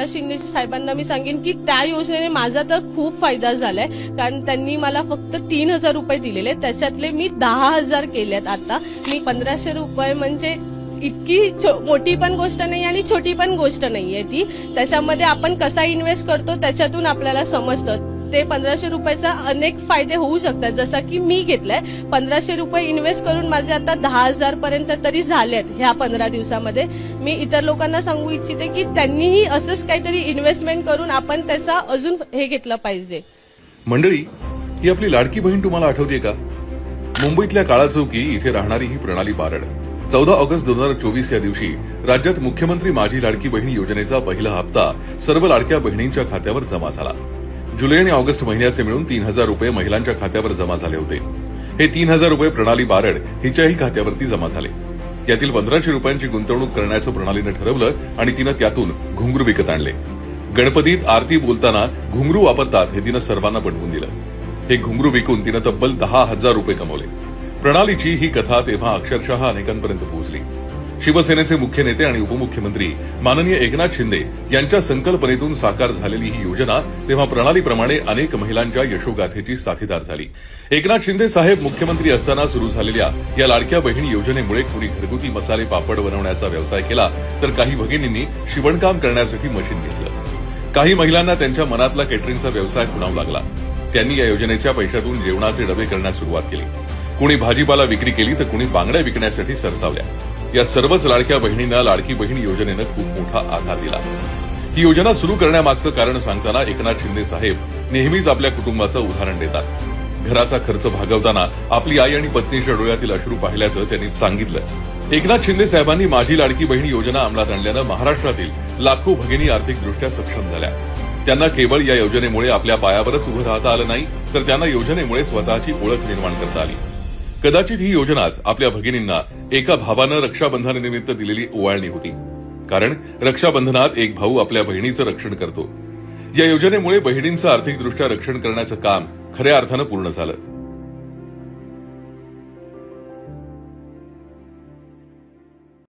एकनाथ शिंदे साहेबांना मी सांगेन की त्या योजनेने माझा तर खूप फायदा झालाय, कारण त्यांनी मला फक्त 3,000 रुपये दिलेले, त्याच्यातले मी 10,000 केलेत. आता मी 1,500 रुपये म्हणजे इतकी मोठी पण गोष्ट नाही आणि छोटी पण गोष्ट नाहीये ती. त्याच्यामध्ये आपण कसा इन्व्हेस्ट करतो त्याच्यातून आपल्याला समजतं. ते 1,500 रुपयाचा अनेक फायदे होऊ शकतात. जसं की मी घेतलंय 1,500 रुपये इन्व्हेस्ट करून माझे आता 10,000 पर्यंत तरी झालेत ह्या 15 दिवसामध्ये. मी इतर लोकांना सांगू इच्छिते की त्यांनीही असंच काहीतरी इन्व्हेस्टमेंट करून आपण त्याचा अजून हे घेतलं पाहिजे. मंडळी, ही आपली लाडकी बहीण तुम्हाला आठवते का? मुंबईतल्या काळा चौकी इथे राहणारी ही प्रणाली बारड 14 ऑगस्ट 2024 या दिवशी राज्यात मुख्यमंत्री माझी लाडकी बहीण योजनेचा पहिला हप्ता सर्व लाडक्या बहिणींच्या खात्यावर जमा झाला. जुलै आणि ऑगस्ट महिन्याचे मिळून 3,000 रुपये महिलांच्या खात्यावर जमा झाले होते. हे 3,000 रुपये प्रणाली बारड हिच्याही खात्यावरती जमा झाले. यातील 1,500 रुपयांची गुंतवणूक करण्याचं प्रणालीनं ठरवलं आणि तिनं त्यातून घुंगरू विकत आणले. गणपतीत आरती बोलताना घुंगरू वापरतात हे तिनं सर्वांना पटवून दिलं. हे घुंगरू विकून तिनं तब्बल 10,000 रुपये कमवले. प्रणालीची ही कथा तेव्हा अक्षरशः अनेकांपर्यंत पोहोचली. शिवसेनेचे मुख्य नेते आणि उपमुख्यमंत्री माननीय एकनाथ शिंदे यांच्या संकल्पनेतून साकार झालेली ही योजना तेव्हा प्रणालीप्रमाणे अनेक महिलांच्या यशोगाथेची साथीदार झाली. एकनाथ शिंदे साहेब मुख्यमंत्री असताना सुरू झालेल्या या लाडक्या बहीण योजनेमुळे कुणी घरगुती मसाले पापड बनवण्याचा व्यवसाय केला, तर काही भगिनींनी शिवणकाम करण्यासाठी मशीन घेतलं. काही महिलांना त्यांच्या मनातला केटरिंगचा व्यवसाय खुणावू लागला. त्यांनी या योजनेच्या पैशातून जेवणाचे डबे करण्यास सुरुवात केली. कुणी भाजीपाला विक्री केली तर कुणी बांगड्या विकण्यासाठी सरसावल्या. या सर्वच लाडक्या बहिणींना लाडकी बहीण योजनेनं खूप मोठा आधार दिला. ही योजना सुरू करण्यामागचं कारण सांगताना एकनाथ शिंदे साहेब नेहमीच आपल्या कुटुंबाचं उदाहरण देतात. घराचा खर्च भागवताना आपली आई आणि पत्नीच्या डोळ्यातील अश्रू पाहिल्याचं त्यांनी सांगितलं. एकनाथ शिंदे साहेबांनी माझी लाडकी बहीण योजना अंमलात आणल्यानं महाराष्ट्रातील लाखो भगिनी आर्थिकदृष्ट्या सक्षम झाल्या. त्यांना केवळ या योजनेमुळे आपल्या पायावरच उभं राहता आलं नाही, तर त्यांना योजनेमुळे स्वतःची ओळख निर्माण करता आली. कदाचित ही योजनाच आपल्या भगिनींना एका भावानं रक्षाबंधनानिमित्त दिलेली ओवाळणी होती. कारण रक्षाबंधनात एक भाऊ आपल्या बहिणीचं रक्षण करतो. या योजनेमुळे बहिणींचं आर्थिकदृष्ट्या रक्षण करण्याचं काम खऱ्या अर्थानं पूर्ण झालं.